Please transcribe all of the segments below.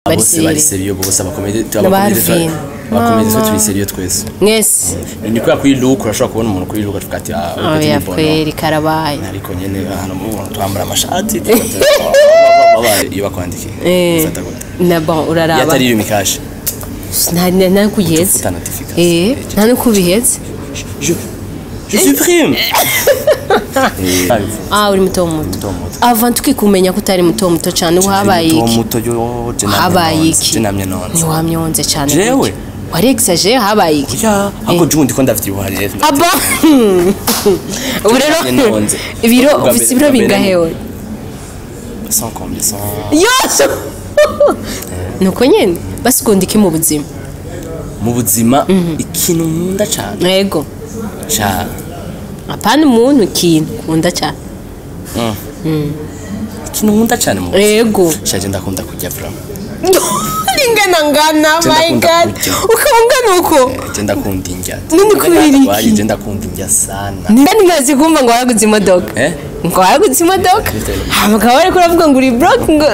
bari serieux bose abakomedi turi serieux twese mwese ni kwa kuri look urashobora kubona umuntu kuri look avuga ati ya kweri karabaye ariko nyene hano mu twambara amashati iyo bakwandikiye fata gute na bon uraraba yatari iyo mikaje nta kuyeze nta no kubiheze je supprime uri muto avant tukikumenya ko utari muto cyane uhabaye iki habaye iki ni wamyonze cyane jewe wari exagere habaye iki ako jundi ko ndafite ubuharire aba urero ibiro bingahewe sans combien yose nuko nyene basikunda iki mu buzima ikintu nkunda cyane yego cha apana umuntu ikintu nkunda cyane ikintu nkunda cyane mu yego shaje ndakunda kujya vrama ngana my god ukangana uko je ndakunda indya nini kubiri je ndakunda indya sana ndani ngazi kumva ngo waraguze imodoka ngo waraguze imodoka hamagara wari kuravuga ngo uri broke ngo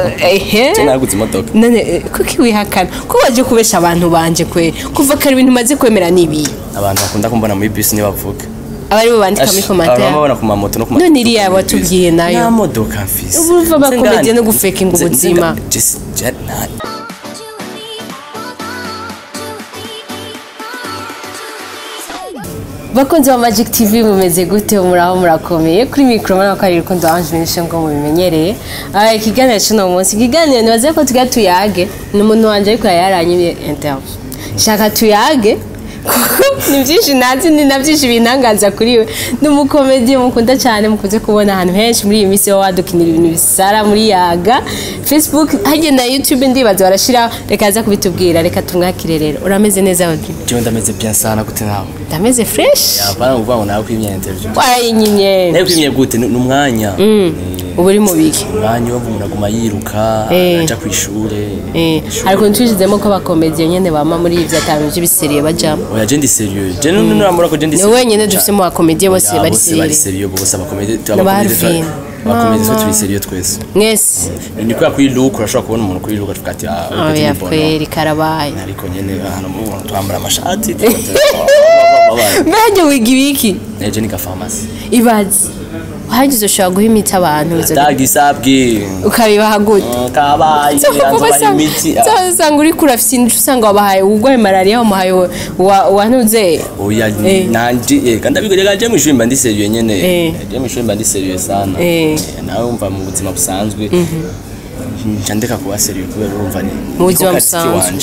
je naraguze imodoka none kuki wihakana ko waje kubesha abantu banje kwe kuva kare ibintu maze kwemera nibi abantu bakunda kumbona muri bus ni bavuga abari bo bandika muri commentaire ababona ku mamoto no ku none iriya watubwiye nayo na modoka mfise ubuva bakomediye no gufeka ngo ubuzima bakunze wa Magic TV mumeze gute muraho murakomeye kuri micro mana ko ari rukundo Ange Nishe ngo mubimenyereye ikiganiro cy'uno munsi ikiganiro nibaze ko tuyage n'umuntu wanje ariko yaranyimye interview shaka tuyage ni byinshi nazi ni nabyinshi binangaza kuri we n'umukomedi mukunda cyane mukunze kubona ahantu henshi muri iyi minsi wadukinira ibintu bisara muri yaga Facebook haje na YouTube ndibaza barashira reka aza kubitubwira reka tumwakire rero urameze neza wagi je ndameze bien sana gute nawe ndameze fresh bana uvuga ngo nawe kwimya interview wayinyinye nawe kwimye gute numwanya ubu uri mu biki umwanya wo munaguma yiruka aja ku ishure ariko ntujizemo ko bakomediye nyene bama muri ivyo atanu by'ibiseriye bajamo oya je ndi serieux je nuramura ko je ndi serieux wenyene dufise mu bakomediye bose bari serieux bose abakomediye turi serieux twese mwese ni kwa kuri look urashobora kubona umuntu kuri look avuga ati ya kweri karabaye ariko nyene hano mu twambara amashati mbanje wiga ibiki je ni ka pharmacie ibazi hagize ushaka guhimita abantu tagisabwe ukabibaha gute kabaye anza imiti usanga uri kurafite indyo usanga wabahaye ubwo malaria wamuhaye wantuze oya nanje kandi abigorega je mwishuri mba ndi serieux nyene je mwishuri mba ndi serieux sana nawe umva mu buzima busanzwe ndeka kuba serieux kubera urumva ni mu buzima busanzwe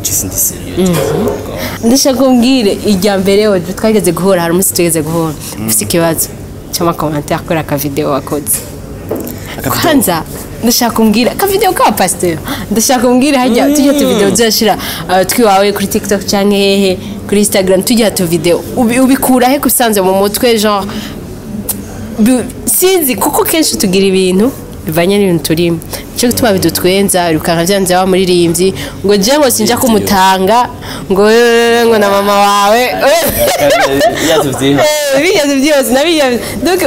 je ndi serieux ndashaka kumbwire ijya mbere we twageze guhora hari umunsi tugeze guhora ufite ikibazo chama commentaire kora ka video wakoze kwanza ndashaka kumbwira ka video ka pasteur ndashaka kumbwira hajya tujya tu video zashira twiwawe kuri TikTok cyangwa hehe kuri Instagram tujya tu video ubikura he kusanze mu mutwe genre sinzi kuko kenshi tugira ibintu bivanye n'ibintu turimo cyo gutuma bidutwenza rukanka byanze wa muririmbyi ngo je ngo sinja kumutanga ngo na mama wawe biyazo byose nabiya donc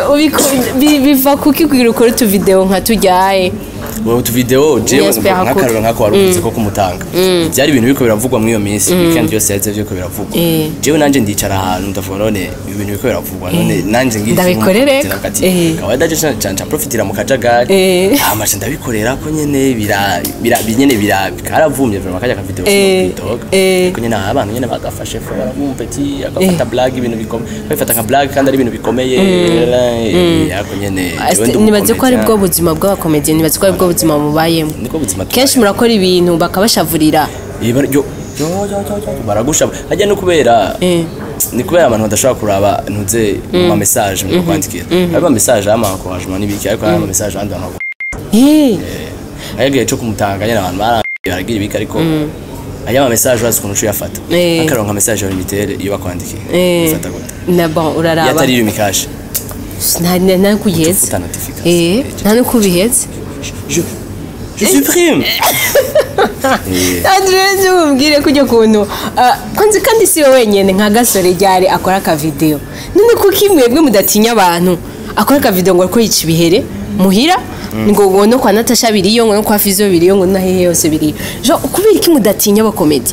biva kuki kugira ukora tu video nka tujyaye wowe tu video je nkakarura nkako waruvuze ko kumutanga byari ibintu biko biravugwa muri iyo minsi weekend yose yaze byo biravugwa jewe nanje ndicara ahantu ndavuga none ibintu biko biravugwa none nanje ngiye ndabikorere kawaida je chancha profitira mu kajagari amashe ndabikorera ko nyene bira karavumye vraiment kajya ka video ko nyene abantu nyene bagafashe fo baramumpeti agafata blague ibintu bikomeye bafata nka blague kandi ari ibintu bikomeye yako nyene nibaze ko ari bwo buzima bw'abakomediye nibaze ko ari bwo buzima mubayemo kenshi murakora ibintu bakabashavurira baragusha hajya no kubera ni kubera abantu badashobora kuraba ntuze mu message mu kwandikira aba message amakojemo nibiki ariko aba message andi abantu ayagiye cyo kumutanga nyine abantu baragira ibiki ariko aya message wazi kuntu cyo yafata akaronka message ya limitere iyo bakwandikiye ufata gute na bon uraraba yatari iyo mikaje nta kuyeze nta no kubiheze je supprime Adresse umbwire kujya kuntu kandi si wenyene nka gasore ryari akora ka video none kuko imwebwe mudatinya abantu akora ka video ngo ko yica ibihere muhira ngo no kwa Natasha biriyo ngo no kwa Fizo biriyo ngo nahehe yose biriyo jo kubera iki mudatinya aba comedy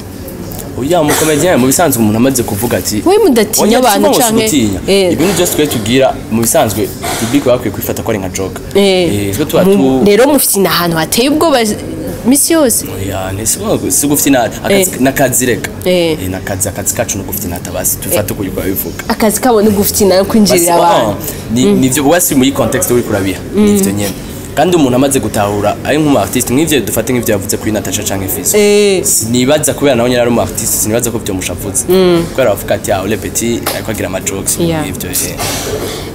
uya mu comedian mu bisanzwe umuntu amaze kuvuga ati we mudatinya abantu canke ibintu byose twe tugira mu bisanzwe public bakwiye kwifata ko ari nka joke twe tuba rero mufite ahantu hateye ubwoba misi yose oya si gufite n'akazi reka n'akazi kacu no gufite natabasi tufate uko yuko bivuga akazi kabo no gufite na kwinjirira abantu nivyo wasi muri context uri kurabiha nivyo nyene kandi umuntu amaze gutahura ari nk'umu artiste nk'ivyo dufate nk'ivyo yavuze kuri Natasha canke Fizo sinibaza kubera nawe nyine ari umu artiste sinibaza ko byo mushavuze kubera bavuga ati le petit ariko agira ama jokes ivyo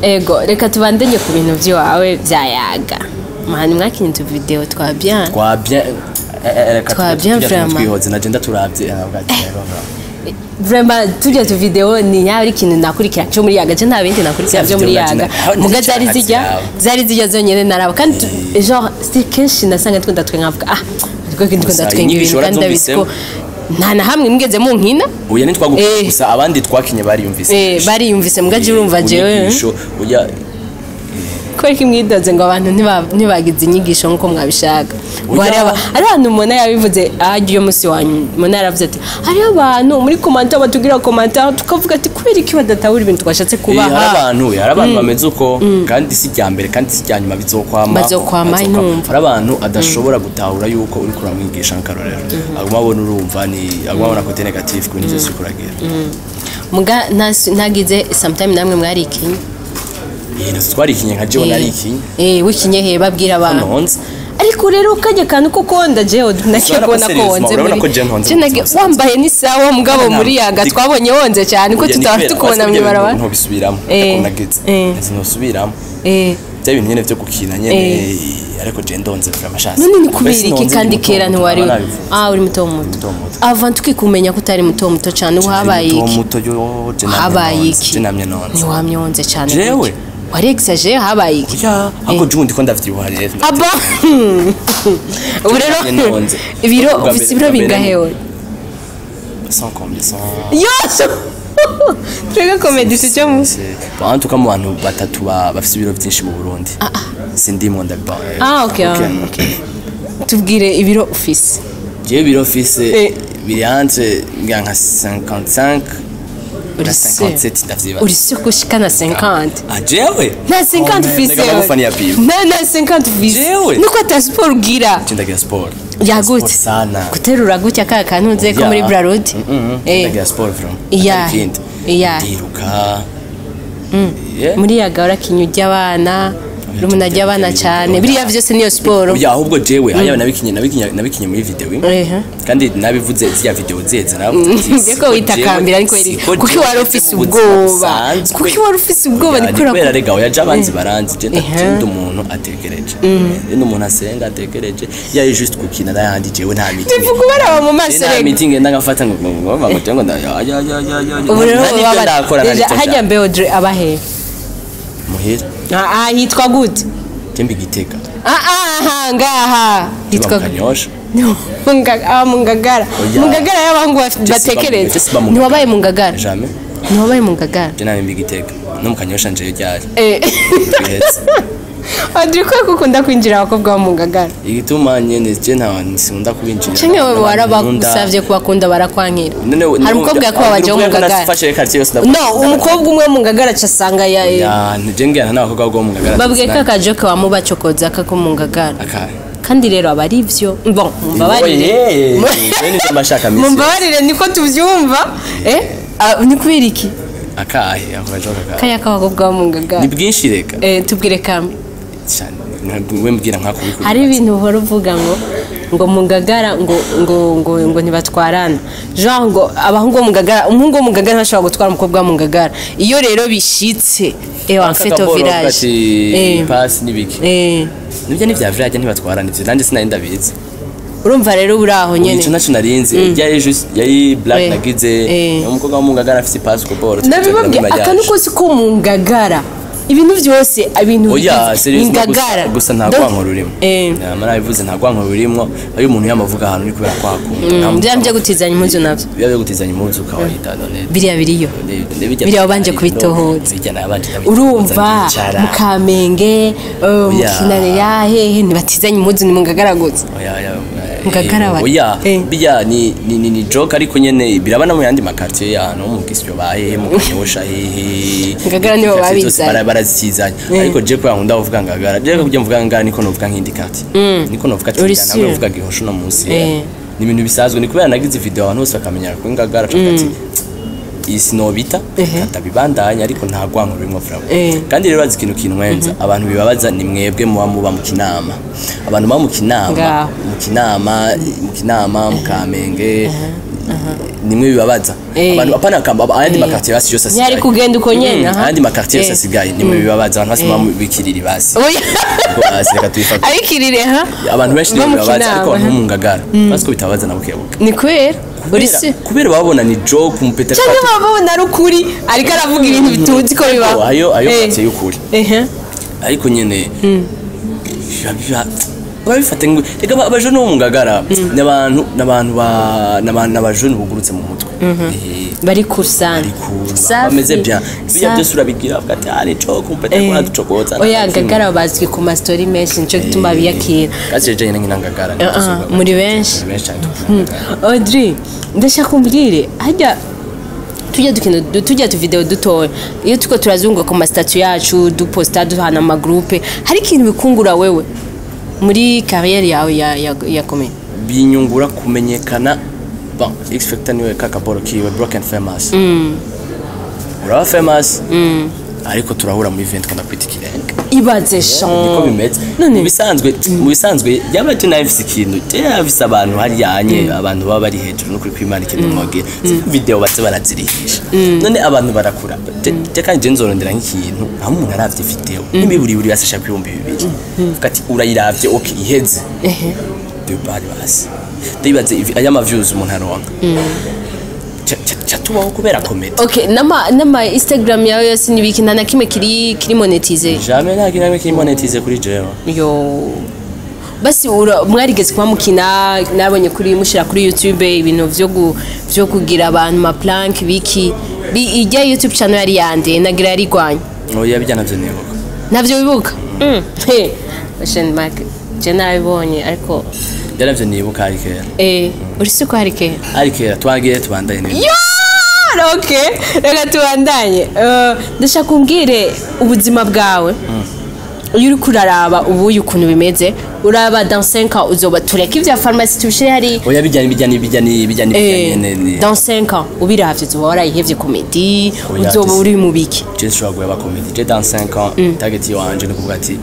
ego reka tubandanye ku bintu byawe byayaga mani mwakinye tu video twa bien vraiment twihoze na agenda turabye vraiment tujya tu video ni yari kintu nakurikira cyo muri yaga je nta bindi nakurikira byo muri yaga muga zari zijya zonyene naraba kandi genre c'est kenshi nasanga twenda twengavuga twe kintu twenda twenga ibintu kandi ndabisiko nta na hamwe mwigeze mu nkina uya nitwagukusa gusa abandi twakinye bariyumvise muga je urumva jewe uya kweki mwidoze ngo abantu ntibagize inyigisho nkuko mwabishaka ngo ari abantu umuntu yabivuze agiye musi wanyu umuntu yaravuze ati hari abantu muri commentaire batugira commentaire tukavuga ati kubera iki badatahura ibintu twashatse kubaha hari abantu bameze uko kandi si rya mbere kandi si rya nyuma bizokwama inumva hari abantu adashobora gutahura yuko uri kuramwigisha nkarorero aguma abona urumva ni aguma abona kote negative ku nivyo sikuragira muga nagize sometime namwe mwari ikinyi twarikinye nka jewe narikinye wikinye he babwira abantu ariko rero kajya kantu ko konda jewe nakiye kubona ko wonze muri wambaye ni sawa mugabo muri yaga twabonye wonze cyane ko tutafite kubona mwibaraba ntobisubiramo nagize ntinosubiramo byabintu nyene byo gukina nyene ariko je ndonze amashasi none ni kubera iki kandi kera ntiwari uri muto avant tukikumenya ko utari muto cyane uhabaye iki muto yo je namye none ntiwamyonze cyane jewe wari exagere habaye iki ako jundi ko ndavyibuha rero aba urero ibiro ufite ibiro bingahewe sans combien yes Twega comedy cyo mu bantu kama abantu batatu bafite ibiro byinshi mu Burundi sindimo ndaba okay tubwire ibiro office je ibiro office biri hanze nka 55 uri 57 ndavyiba uri sio kushikana 50 jewe na 50 office na 50 office nuko ta sport ugira ndagira sport yagute sana guterura gutya ka kantu nze ko muri Brarod ndagira sport from ndiruka muri yagara kinyujya abana rumuna ry'abana cyane biriya byose niyo sport ya ahubwo jewe aya nabikinye muri video kandi nabivuze zya video zeze nabwo witakambira ariko kuki wari office ubwoba ni kubera rega oya jabanzi baranzi je ndakindi umuntu atekereje umuntu asenga atekereje yaje just gukina n'ayandi jewe nta meeting bivuga bara mu maso rega meeting ndagafata ngo ngo hajya Beodre abahe muhira hitwa gute tembe Gitega ngaha hitwa Kanyosha mungagara y'abangu batekereza ntiwabaye mungagara jamais ntiwabaye mungagara je nawe Gitega no mu Kanyosha nje ryari Adriko kukunda kwinjira abakobwa ba mungagara igituma nyene je nta nisunda kubinjira cyane wewe warabagusavye kubakunda barakwankira hari umukobwa yakwa waje mu mungagara no umukobwa umwe mu mungagara cyasanga ya nije ngena n'abakobwa bo mu mungagara babwiye ka kajoke wamubacokoza ka ko mungagara kandi rero abari ivyo bon mumbabarire mumbabarire niko tuvyumva ni kubera iki akahe akajoka kaya kabakobwa bo mu mungagara ni bwinshi reka tubwire kamwe we mbwira nkako bikuri hari ibintu uhora uvuga ngo mungagara ngo ntibatwarana genre ngo abahungu mungagara umuhungu mungagara ntashobora gutwara umukobwa mungagara iyo rero bishitse en fait au village pass nibiki nibyo nivya village ntibatwarana ivyo nanje sinarinda bize urumva rero uraho nyene ico naco narinze yari just yari black nagize umukobwa mungagara afite pass ko boro nabibabwiye akanuko siko mungagara ibintu byose ibintu oya ingagara gusa nta gwanko rurimo mara bivuze nta gwanko rurimo ayo umuntu yamavuga ahantu ni kubera kwakunda byo gutizanya impuzu navyo byo gutizanya impuzu kawahita none biriya wabanje kubitohoza urumva mukamenge mukinane yahehe ntibatizanya impuzu ni mu ngagara gutse oya bijya ni joke ariko nyene birabana mu yandi makartier y'ahantu mu gisyo bahe mu kanyosha hehe ngagara nibo babizanye barazizanya ariko je ko yankunda uvuga ngagara je ko mvuga ngagara niko novuga nk'indi quartier niko novuga ati nawe uvuga gihosho no munsi ni ibintu bisazwe ni kubera nagize video abantu bose bakamenyera ko ngagara cyo isinobita katabibandanya ariko nta gwanko bimwe frabo kandi rero bazi ikintu kinwenza abantu bibabaza ni mwebwe muba mu kinama abantu ba mu kinama mu Kamenge nimwe bibabaza abantu apana kamba ayandi makartier basi yose asigaye yari kugenda uko nyene ayandi makartier yose asigaye nimwe bibabaza abantu basi bikirira basi reka tuyifata ayikirire abantu benshi bibabaza ariko abantu mu ngagara basi ko bitabaza nabo kebuka ni kwera kubera babona ni joke umpeta cyangwa babona ari ukuri ariko aravuga ibintu bituzi ko bibaho ayo batse y'ukuri ariko nyene babifate ngo reka abajone bo mu ngagara n'abantu bugurutse mu mutwe bari kusana bameze bien bijya byose urabigira ati ari joke umpeta kwa ducokoza oya ngagara bazwi ku ma story menshi nico gituma biyakira kasi je nyine ngagara muri benshi Audrey ndashaka kumbwire hajya tujya tu video dutoya iyo tuko turazunguka ku ma statut yacu duposta duhana ama groupe hari ikintu bikungura wewe muri carrière yawe ya comedy binyungura kumenyekana bon X Factor niwe kakaboro kiwe broken famous ura famous ariko turahura mu event kandi kwita kirenge ibaze shan niko bimeze mu bisanzwe yabati nafise ikintu yafise abantu hari yanye abantu baba bari hejuru no kuri kwimana ikintu mwage video batse barazirihisha none abantu barakura kandi nzorondera nk'ikintu aho umuntu aravye video n'imiburi basasha ku 2000 kati urayiravye okay iheze de bari basi ndibaze aya ma views umuntu aronka chatubaho kubera comedy okay nama Instagram yawe yose nibiki nta nakimwe kiri monetize jamais nta kinamwe kiri monetize kuri jewe yo basi mwarigeze kwa mukina nabonye kuri mushira kuri YouTube ibintu vyo kugira abantu ma plank biki ijya YouTube channel yari yande nagira yari gwanya oya bijya navyo nibuka navyo bibuka fashion market je nabibonye ariko yaravyo nibuka arikera urisi ko arikera twagiye tubandanye okay reka tubandanye ndashaka kumbwire ubuzima bwawe iyo uri kuraraba ubu ukuntu bimeze uraba dans 5 ans uzoba tureka ivya pharmacie tubishire hari oya bijyanye dans 5 ans ubiravye uzoba warayihevye comedy uzoba uri mu biki je nshobora guheba comedy je dans 5 ans target yanje ni kuvuga ati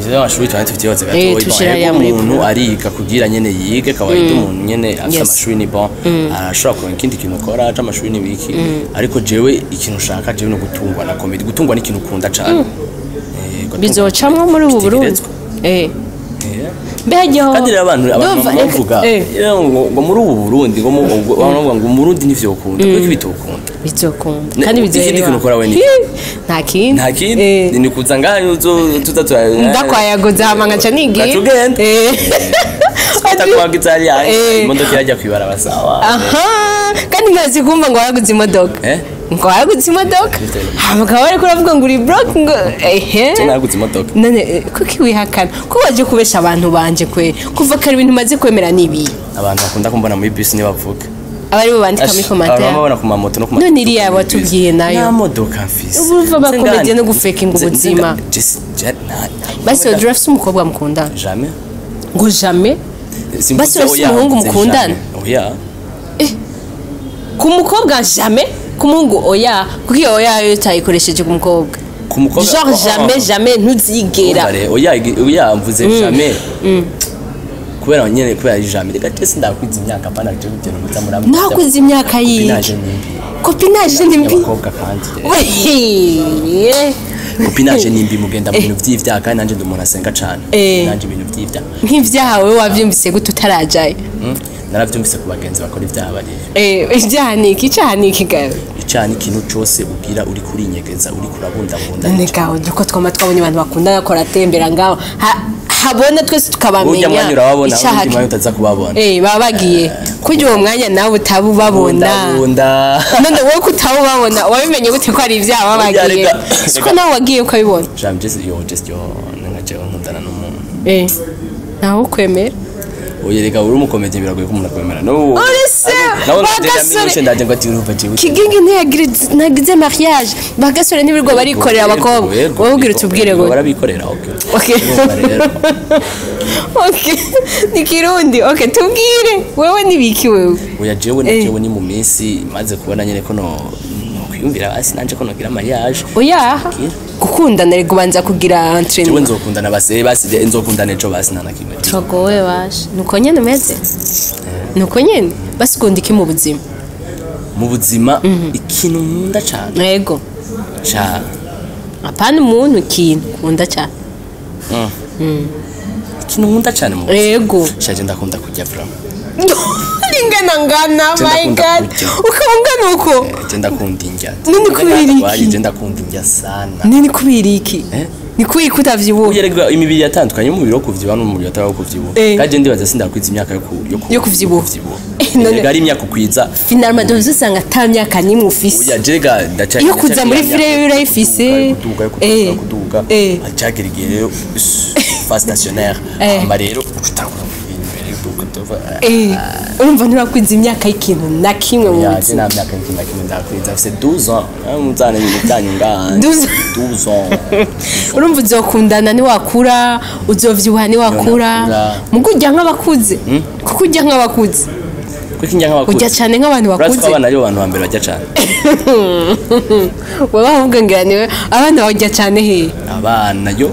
iyo amashuri twafite yose gatoya umuntu arika kugira nyene yige kawaida umuntu nyene afite amashuri ni bon arashobora kuronka ikindi kintu ukora aca amashuri ni wiki ariko jewe ikintu ushaka jewe no gutungwa na comedy gutungwa n'ikintu ukunda cyane bizocamwa muri ubu Burundi Bejo kandi abantu bavuga ngo muri ubu Burundi ngo Burundi nivyo ukunda kuko bitokunda bizokunda kandi bizokunda kintu ukora we ni nta kindi ni kuza ngayo tuza ndakwayagoza hamanga ca nigi tugenda atakwa gitari imodoka yajya kwibara basawa kandi ngazi kumva ngo waraguze imodoka ngo waraguze imodoka hamagara bari kuravuga ngo uri broke ngo naraguze imodoka none kuki wihakana ko waje kubesha abantu banje kwe kuva kare ibintu maze kwemera nibi abantu bakunda kumbona muri bus ni bavuga abari bandika muri commentaire ababona ku mamoto no ku none iriya watubwiye nayo na modoka mfise ubuva bakomediye no gufekinga ubuzima basi Audrey umukobwa mukundana jamais ngo jamais basi umuhungu mukundana oya ku mukobwa jamais ku muhungu oya kuki oya yo tayikoresheje ku mukobwa genre jamais ntuzigera oya mvuze jamais kubera nyene kubera jamais reka tese ndakwiza imyaka pana cyo bigero mutamura nakwiza imyaka yi copinage ni mbi abakobwa kandi copinage ni mbi mugenda mu bintu vy'ivyaha kandi nanje ndi umuntu asenga cane nanje ibintu vy'ivyaha nk'ivyaha wewe wavyumvise gute utarajaye naravyumvise ku bagenzi bakora ivyaha bari ivyaha ni iki gawe icyaha ni ikintu cyose ubwira uri kurinyegeza uri kurabundabunda nekaho duko twabonye abantu bakunda bakora atembera ngaho habona twese tukabamenya icyaha kimwe utaza kubabona baba bagiye kujya uwo mwanya nawe utabubabona none wowe kutabubabona wabimenye gute ko ari ivyaha babagiye siko nawe wagiye ukabibona just nkaje nkundana n'umuntu nawe ukwemera uyereka uri umukomedi biragoye ko umuntu akwemera no kigingi ntiyagize mariage bagasore nibirwa barikorera abakobwa wowe ugira utubwire ngo barabikorera okay ni kirundi okay tubwire wewe nibiki wewe oya jewe ni mu minsi maze kubona nyene ko no kwiyumvira basi nanje ko nogira mariage oya gukundana rego banza kugira entraînement jewe nzokundana basi nzokundana ejo basi nanakimwe twagowe baje nuko nyene meze nuko nyene basi kundiki mu buzima ikintu nkunda cyane yego cha apana umuntu ikintu nkunda cyane ikintu nkunda cyane mu yego shaje ndakunda kujya vra ngana my god ukangana uko ndakunda indya nini kubiriki ndakunda indya sana nini kubiriki ni kuyi kutavyibuha uyerega imibiri yatandukanye mu biro kuvyibuha no mu biro atari kuvyibuha kaje ndibaza sindakwiza imyaka yo kuvyibuha none gari imyaka kwiza finalement dozo sanga atamyaka nimwe ufise uya jega ndacha yo kuza muri fire urayifise kuduga acagerigere fa stationnaire ama rero utakura urumva nturakwiza imyaka y'ikintu na kimwe mu buzima ya myaka y'ikintu na kimwe ndakwiza afite 12 ans muzana ibintu byanyu ngaha 12 ans urumva uzokundana ni wakura uzovyibuha ni wakura mugujya nk'abakuze kuko ujya nk'abakuze ujya cyane nk'abantu bakuze abana ari abantu bambere bajya cyane wowe ahubwo ngira niwe abana bajya cyane he abana yo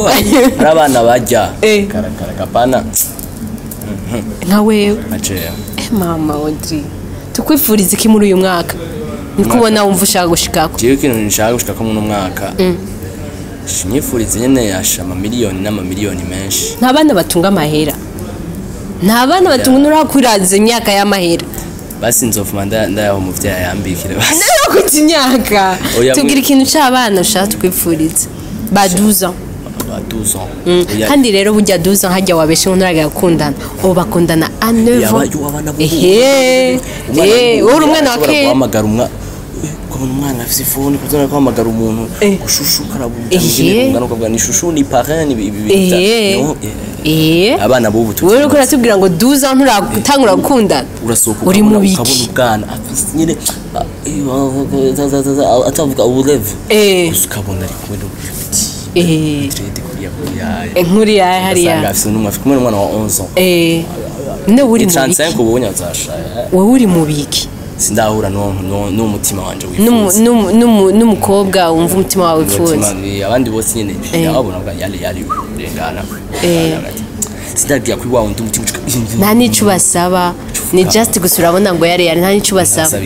ari abana bajya karakara kapana nka wewe mama Audrey tukwifuriza iki muri uyu mwaka niko ubona wumva ushaka gushikako jewe ikintu nshaka gushikako mu mwaka nyifuriza nyene yasha amamiliyoni n'amamiliyoni menshi nta bana batunga amahera nta bana batunga nurakwiraza imyaka y'amahera basi nzofuma ndayaho muvyaye yambikire basi nayo kuti imyaka tugira ikintu cy'abana ushaka twifuriza ba 12 ans kandi rero burya 12 ans hajya wabeshe nturagera gukundana ubu bakundana a 9 ans uri umwana wa ke guhamagara umwana afite phone kuzana guhamagara umuntu gushushuka arabunda ukabwa ni shushu ni parrain abana bubu wewe uko ratubwira ngo 12 ans nturatangura gukundana uri mu biki ukabona ubwana afite nyine atavuga ubulevu ukabona ari kumwe inkuri yawe hariya kumwe n'umwana wa 11 ans ne uri mu biki 35 ubonye azasha wowe uri mu biki sindahura n'umutima wanje wifuza n'umukobwa wumva umutima wawe wifuza abandi bose nyine yababona bwa yari rengana sindagiye kuri wa wundi umutima nta nico basaba ni just gusura abona ngo yari nta nico basaba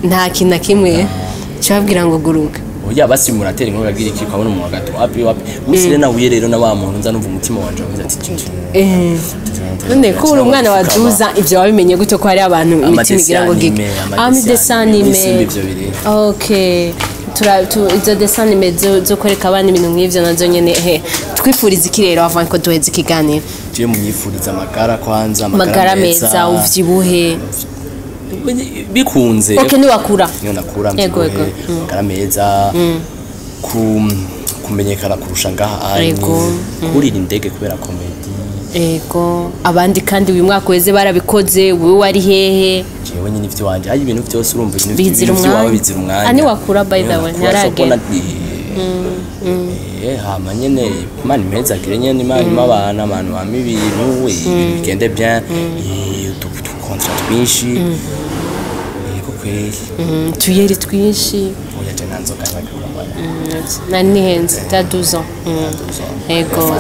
nta kintu na kimwe cyabwira ngo guruka oya basi muratera inkoga gira iki ukabona umuntu gato wapi misire na wiye rero na wa muntu nza numva umutima wanje wavuze ati none ko uri umwana wa 12 ans ivyo wabimenye gute ko hari abantu imitima igira ngo gige desanime okay izo desanime zo koreka abana ibintu nk'ivyo nazo nyene twifuriza iki rero avant ko duheze ikiganiro je munyifuriza amagara meza uvyibuhe bikunze okay niwakura amagara meza kumenyekana kurusha ngaha kurira indege kubera komedi ego abandi kandi uyu mwaka weze barabikoze wowe wari hehe jewe nyine ivyo wanje hari ibintu byose urumva bizira umwanya ani wakura by the way ntarage hama nyene imana impezagire nyene imana abana abantu bama ibintu bigende bien udukontra twinshi yego kweli tuyeri twinshi oya je nanzoga nani henze ta 12 ans ego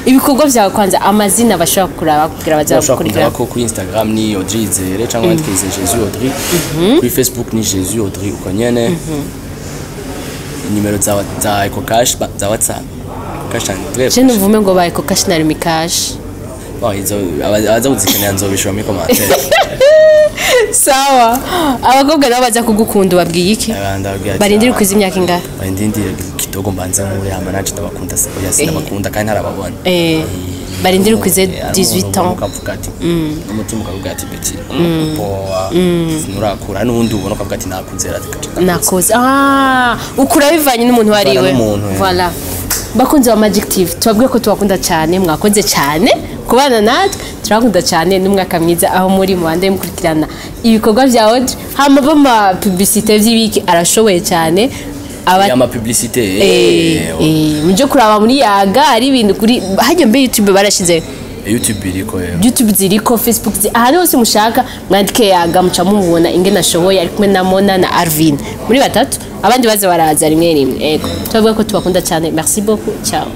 ibikorwa byawe kwanza amazina bashaka kuraba kugira bazakurikira ko kuri Instagram ni Audrey Zere cyangwa wandikise Jesus Audrey kuri Facebook ni Jesus Audrey uko nyene nimero za Eco Cash za WhatsApp cash and je nuvume ngo ba Eco Cash na Remi Cash izo abaza kuzikenera nzobishura muri commentaire. Sawa. Abakobwa nabo baza kugukunda babwiye iki? Barindira kuza imyaka ingahe? Barindira kidogo mbanze muri hama nacu ndabakunda se oya sinabakunda kandi ntarababona. Barindira kuze 18 ans. Ukavuga ati umutima ukavuga ati beti poa nurakura nundi ubona ukavuga ati nakunzera ati nakoze ukura bivanye n'umuntu wariwe. Voilà. Bakunze wa Magic TV tubabwiye ko tubakunda cyane mwakoze cyane kubana natwe turakunda cyane n'umwaka mwiza aho muri mu bande mukurikirana ibikorwa bya Audrey hama bama publicité vy'ibiki arashoboye cyane ama publicité muje kuraba muri yaga ari ibintu kuri hajye mbe YouTube barashize YouTube ziriko Facebook ahantu hose mushaka mwandike yaga muca mubona ingena ashoboye ari kumwe na Mona na Arvin muri batatu abandi baze baraza rimwe rimwe tubabwiye ko tubakunda cyane merci beaucoup ciao.